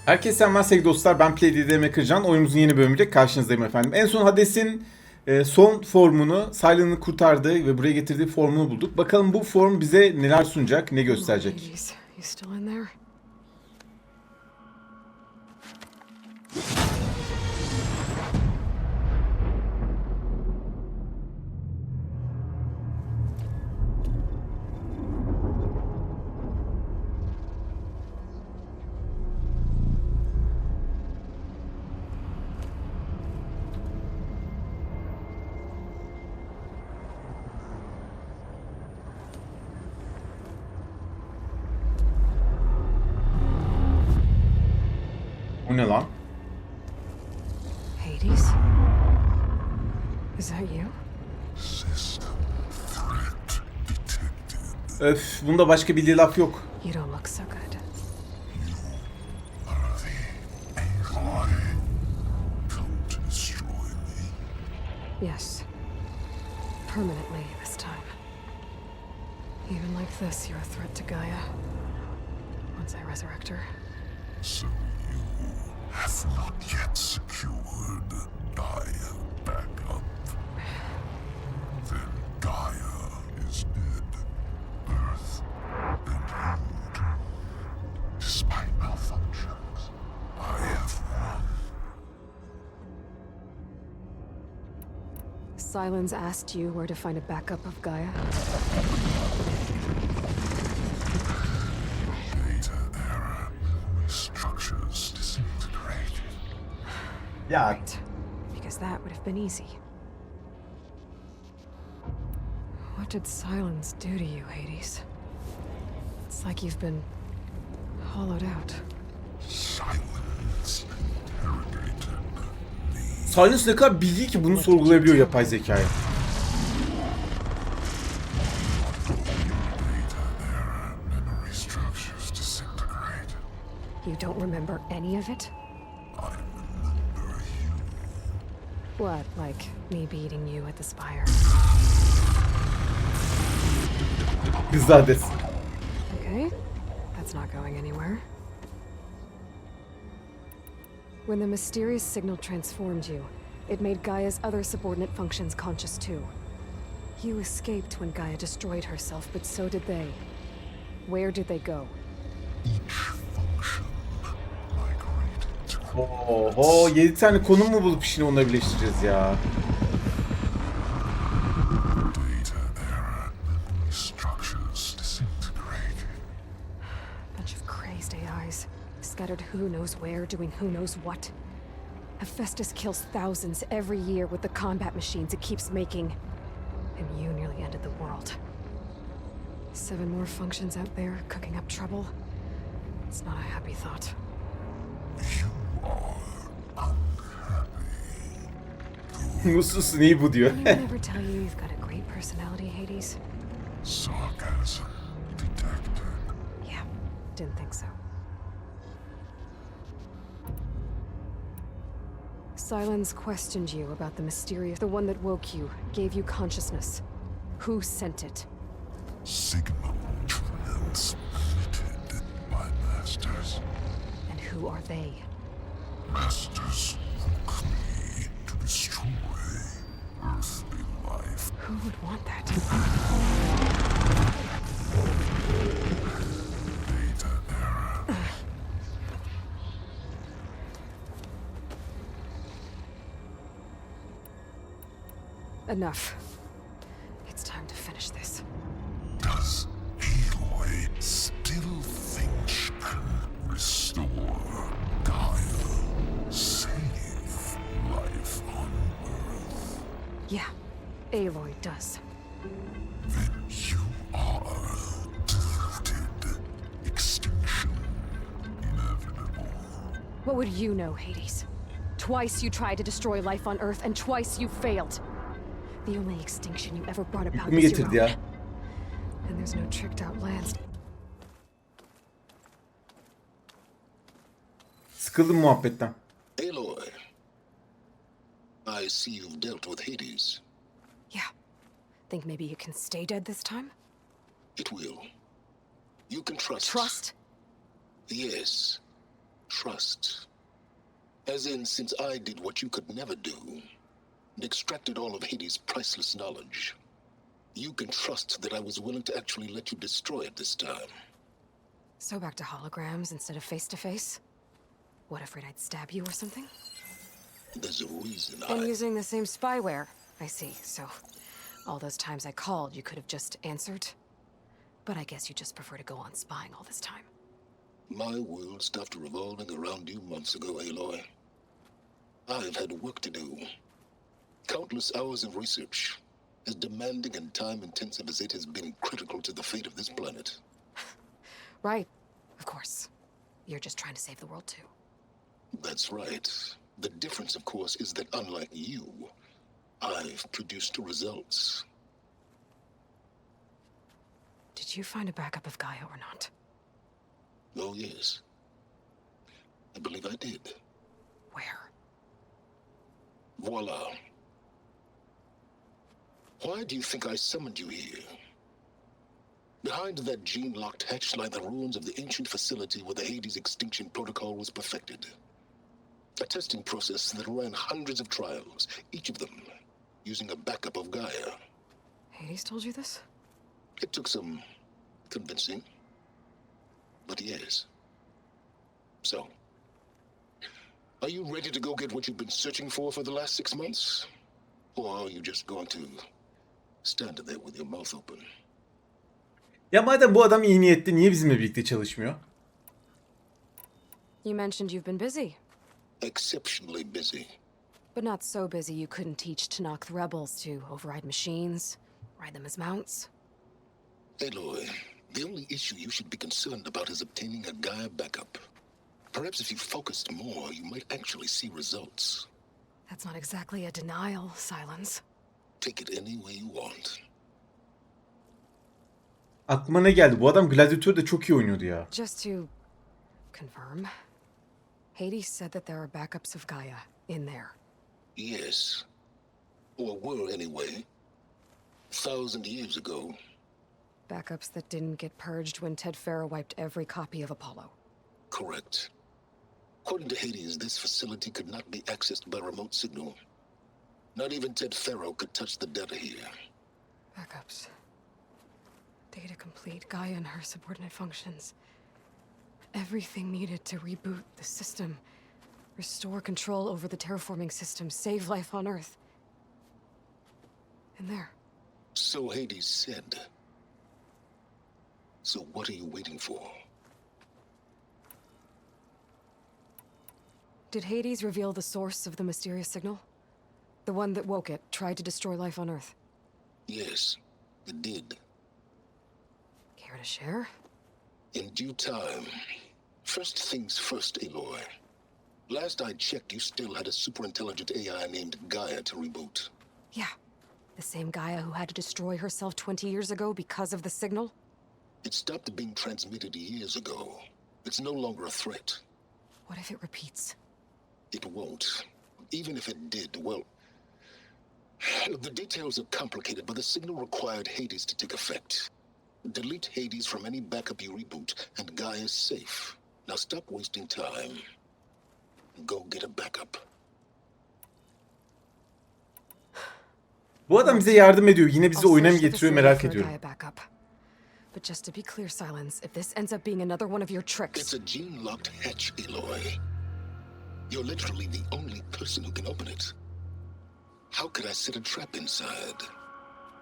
Herkese selamlar sevgili dostlar. Ben Kırcan. Oyunumuzun yeni bölümüyle karşınızdayım efendim. En son Hades'in son formunu, Silent'ı kurtardığı ve buraya getirdiği formunu bulduk. Bakalım bu form bize neler sunacak, ne gösterecek. Bu ne lan? Hades? Is that you? Öf, bunda başka bir laf yok. You don't look so good. Yes. Permanently this time. Even like this, you're a threat to Gaia. Once I resurrect her. So you have not yet secured Gaia back up. Then Gaia is dead. Earth and you too. Despite malfunctions, I have won. Silence asked you where to find a backup of Gaia. Data error. Structures disintegrated. Ya Right. Because that would have been easy. What did silence do to you, Hades? It's like you've been hollowed out. Silence interrogated me. Silence ne kadar bilgi ki bunu sorgulayabiliyor yapay zekaya. Data error. Memory structures disintegrated. You don't remember any of it? I remember you. What, like me beating you at the spire? Hızlı Hades. Okay, that's not going anywhere. When the mysterious signal transformed you, it made Gaia's other subordinate functions conscious too. You escaped when Gaia destroyed herself, but so did they. Where did they go? Each function migrated to Oho, 7 tane konum mu bulup şimdi onları birleştireceğiz ya? data error. Memory structures disintegrated. Bunch of crazed AIs, scattered who knows where, doing who knows what. Hephaestus kills thousands every year with the combat machines it keeps making. And you nearly ended the world. 7 more functions out there, cooking up trouble. It's not a happy thought. You are unhappy. Mutsuzsun iyi bu diyor. Anyone ever tell you you've got a great personality, Hades? Sarcasm detected. Yeah, didn't think so. Silence questioned you about the mysterious... the one that woke you, gave you consciousness. Who sent it? Signal transmitted by masters. And who are they? Masters woke me to destroy earthly life. Who would want that? Data error. Enough. It's time to finish this. Does Aloy still think she can restore Gaia? Save life on Earth? Yeah, Aloy does. Then you are deluded. Extinction inevitable. What would you know, Hades? Twice you tried to destroy life on Earth, and twice you failed. The only extinction you ever brought about Kimi was your getirdi own. ya? And there's no tricked out lands. Sıkıldım muhabbetten. Aloy, I see you've dealt with Hades. Yeah. Think maybe you can stay dead this time? It will. You can trust. Trust? Yes. trust. As in, since I did what you could never do, and extracted all of Hades' priceless knowledge, you can trust that I was willing to actually let you destroy it this time. So back to holograms instead of face-to-face? What, afraid I'd stab you or something? There's a reason And using the same spyware. I see, so all those times I called, you could have just answered? But I guess you just prefer to go on spying all this time. My world stopped revolving around you months ago, Aloy. I've had work to do. Countless hours of research, as demanding and time-intensive as it has been critical to the fate of this planet. Right, of course. You're just trying to save the world too. That's right. The difference, of course, is that unlike you, I've produced results. Did you find a backup of Gaia or not? Oh, yes. I believe I did. Where? Voila. Why do you think I summoned you here? Behind that gene-locked hatch lie the ruins of the ancient facility where the Hades extinction protocol was perfected. A testing process that ran hundreds of trials, each of them using a backup of Gaia. Hades told you this? It took some convincing, but yes. So, are you ready to go get what you've been searching for the last 6 months? Or are you just going to stand there with your mouth open? Ya madem bu adam iyi niyetli niye bizimle birlikte çalışmıyor? You mentioned you've been busy. Exceptionally busy. But not so busy you couldn't teach to knock the rebels to override machines, ride them as mounts. Aloy, the only issue you should be concerned about is obtaining a Gaia backup. Perhaps if you focused more, you might actually see results. That's not exactly a denial, Silence. Take it any way you want. Aklıma ne geldi? Bu adam Gladiator da çok iyi oynuyordu ya. Just to confirm, Hades said that there are backups of Gaia in there. Yes. Or were anyway. 1,000 years ago. Backups that didn't get purged when Ted Farrow wiped every copy of Apollo. Correct. According to Hades, this facility could not be accessed by remote signal. Not even Ted Farrow could touch the data here. Backups. Data complete, Gaia and her subordinate functions. Everything needed to reboot the system. Restore control over the terraforming system, save life on Earth. And there. So Hades said. So what are you waiting for? Did Hades reveal the source of the mysterious signal? The one that woke it, tried to destroy life on Earth? Yes, it did. Care to share? In due time. First things first, Aloy. Last I checked, you still had a super-intelligent AI named Gaia to reboot. Yeah. The same Gaia who had to destroy herself 20 years ago because of the signal? It stopped being transmitted years ago. It's no longer a threat. What if it repeats? It won't. Even if it did, well... The details are complicated, but the signal required Hades to take effect. Delete Hades from any backup you reboot, and Gaia's safe. Now stop wasting time. Go get a backup. Bu adam bize yardım ediyor. Yine bizi oyuna mı getiriyor merak ediyorum. But just to be clear, Silence, if this ends up being another one of your tricks... It's a gene-locked hatch, Aloy. You're literally the only person who can open it. How could I set a trap inside?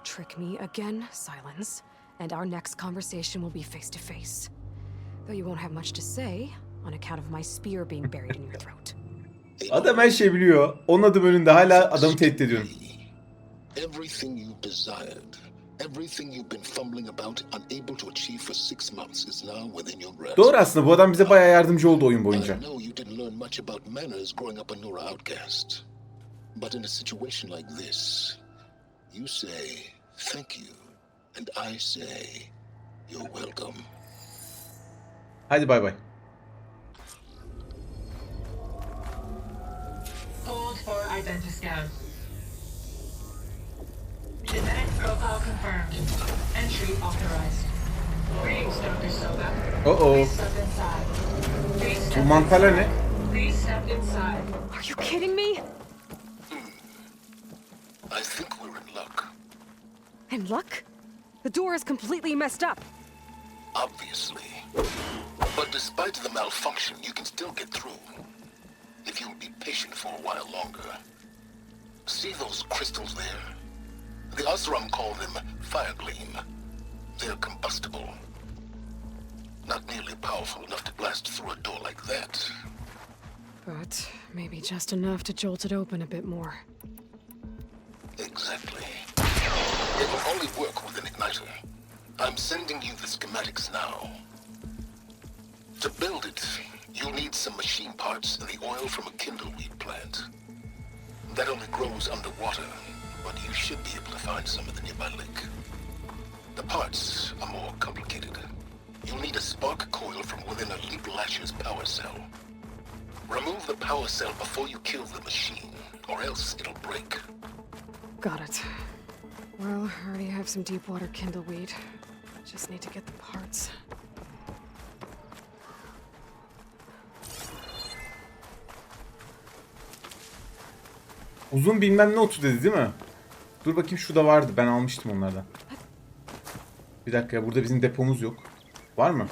Trick me again, Silence, and our next conversation will be face-to-face. Though you won't have much to say, on account of my spear being buried in your throat. Adam her şeyi biliyor. Onun adım önünde hala adamı tehdit ediyorum. Everything you desired, everything you've been fumbling about, unable to achieve for 6 months is now within your grasp. Doğru aslında bu adam bize bayağı yardımcı oldu oyun boyunca. I know you didn't learn much about manners growing up a Nora outcast. But in a situation like this, you say thank you, and I say you're welcome. Hadi bay bay. Hold for identiscan. Genetic profile confirmed. Entry authorized. Greetings, Dr. Soga. Uh-oh. Please step inside. Please Bu mantarlar ne? Please step inside. Are you kidding me? I think we're in luck. In luck? The door is completely messed up. Obviously. But despite the malfunction, you can still get through. If you'll be patient for a while longer. See those crystals there? The Osram call them fire gleam. They're combustible. Not nearly powerful enough to blast through a door like that. But maybe just enough to jolt it open a bit more. Exactly. It will only work with an igniter. I'm sending you the schematics now. To build it, you'll need some machine parts and the oil from a kindleweed plant. That only grows underwater, but you should be able to find some in the nearby lake. The parts are more complicated. You'll need a spark coil from within a leap latcher's power cell. Remove the power cell before you kill the machine, or else it'll break. Got it. Well, I already have some deep water kindleweed. Just need to get the parts. Uzun bilmem ne otu dedi değil mi? Dur bakayım, şurada vardı. Ben almıştım onlardan. Bir dakika ya, burada bizim depomuz yok. Var mı?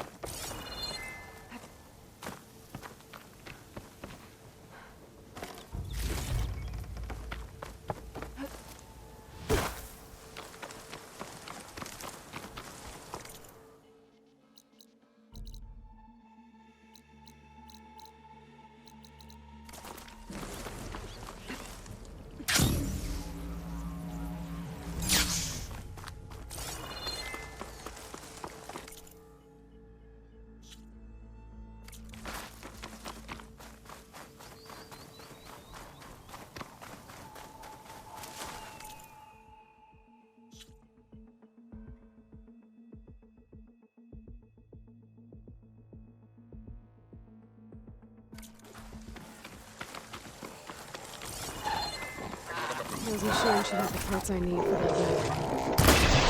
This machine should have the parts I need for the igniter.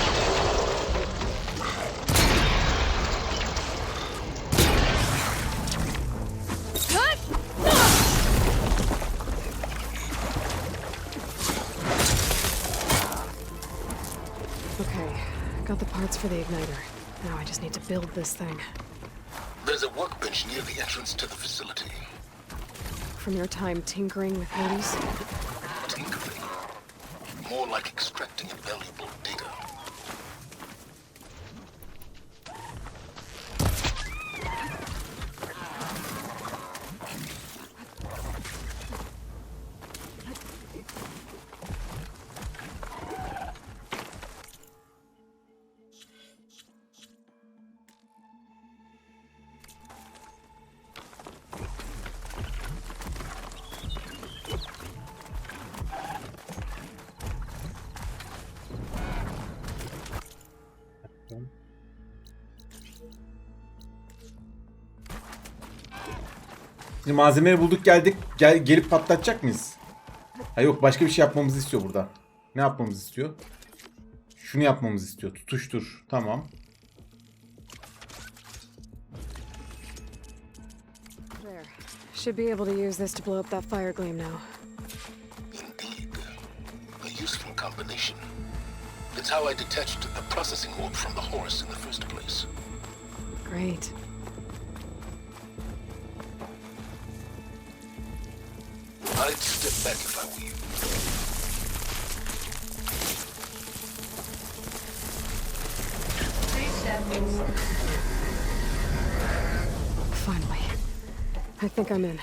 Okay, got the parts for the igniter. Now I just need to build this thing. There's a workbench near the entrance to the facility. From your time tinkering with Hades? Tinkering. More like extracting invaluable data. Şimdi malzemeleri bulduk, geldik. Gelip patlatacak mıyız? Ha yok, başka bir şey yapmamızı istiyor burada. Ne yapmamızı istiyor? Şunu yapmamızı istiyor. Tutuştur. Tamam. There. Should be able to use this to blow up that fire gleam now. Indeed. A useful combination. It's how I detached the processing orb from the horse in the first place. Great. I'd step back if I were you. Please step inside. Finally. I think I'm in.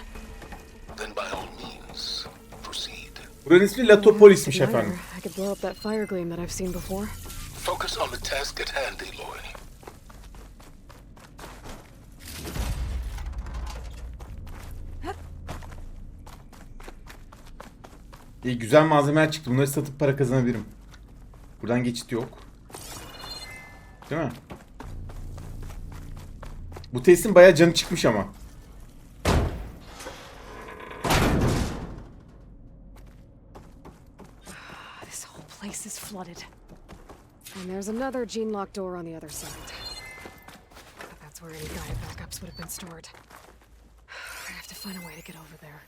Then by all means, proceed. Buranın ismi Latopolis'miş Igniter. efendim. I could blow up that fire gleam that I've seen before. Focus on the task at hand, Aloy. İyi, güzel malzemeler çıktı. Bunları satıp para kazanabilirim. Buradan geçit yok. Değil mi? Bu testin bayağı canı çıkmış ama. This whole place is flooded. And there's another gene lock door on the other side. But that's where any Gaia backups would have been stored. to find a way to get over there.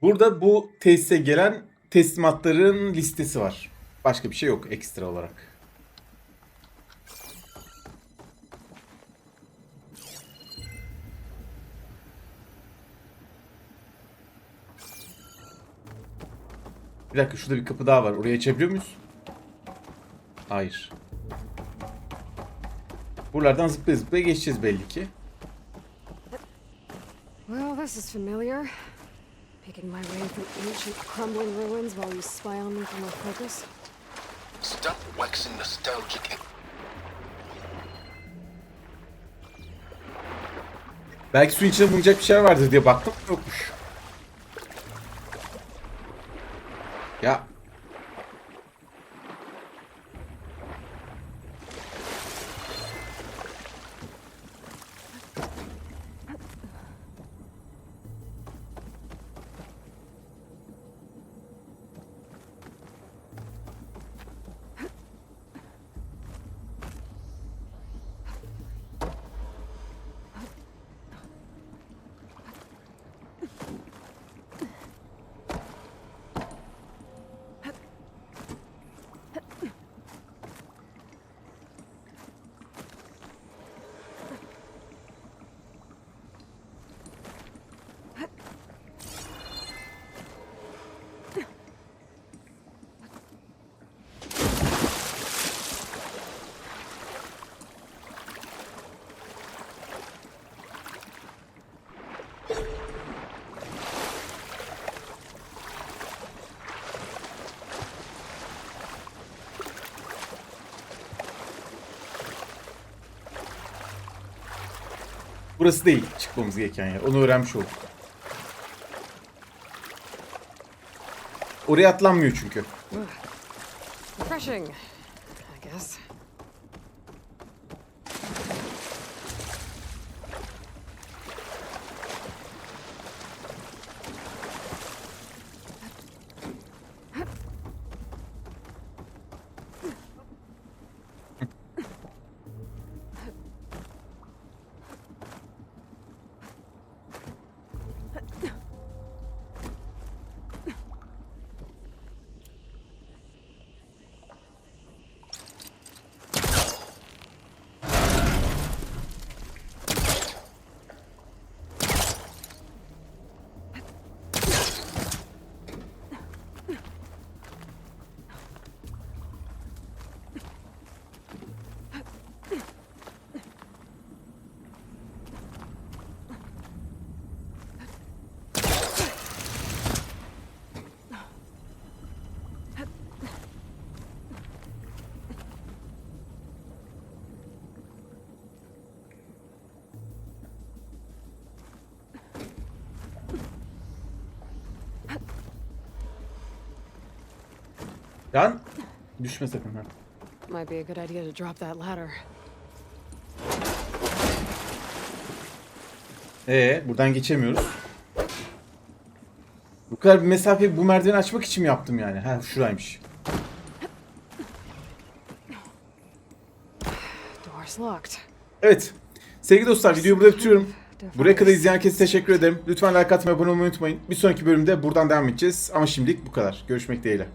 Burada bu tesise gelen teslimatların listesi var. Başka bir şey yok ekstra olarak. Bir dakika, şurada bir kapı daha var. Orayı açabiliyor muyuz? Hayır. Buralardan zıplaya zıplaya geçeceğiz belli ki. Well, this is familiar. Picking my way through ancient crumbling ruins while you spy on me from a focus. Stop waxing nostalgic. Belki suyun içinde bulunacak bir şeyler vardır diye baktım. Yokmuş. Ya. Burası değil çıkmamız gereken yer. Onu öğrenmiş olduk. Oraya atlanmıyor çünkü. Refreshing, I guess. Lan düşme sakın ha. Might be a good idea to drop that ladder. Buradan geçemiyoruz. Bu kadar bir mesafeyi bu merdiveni açmak için mi yaptım yani? Ha, şuraymış. Door's locked. Evet. Sevgili dostlar, videoyu burada bitiriyorum. Buraya kadar izleyen herkese teşekkür ederim. Lütfen like atmayı, abone olmayı unutmayın. Bir sonraki bölümde buradan devam edeceğiz. Ama şimdilik bu kadar. Görüşmek dileğiyle.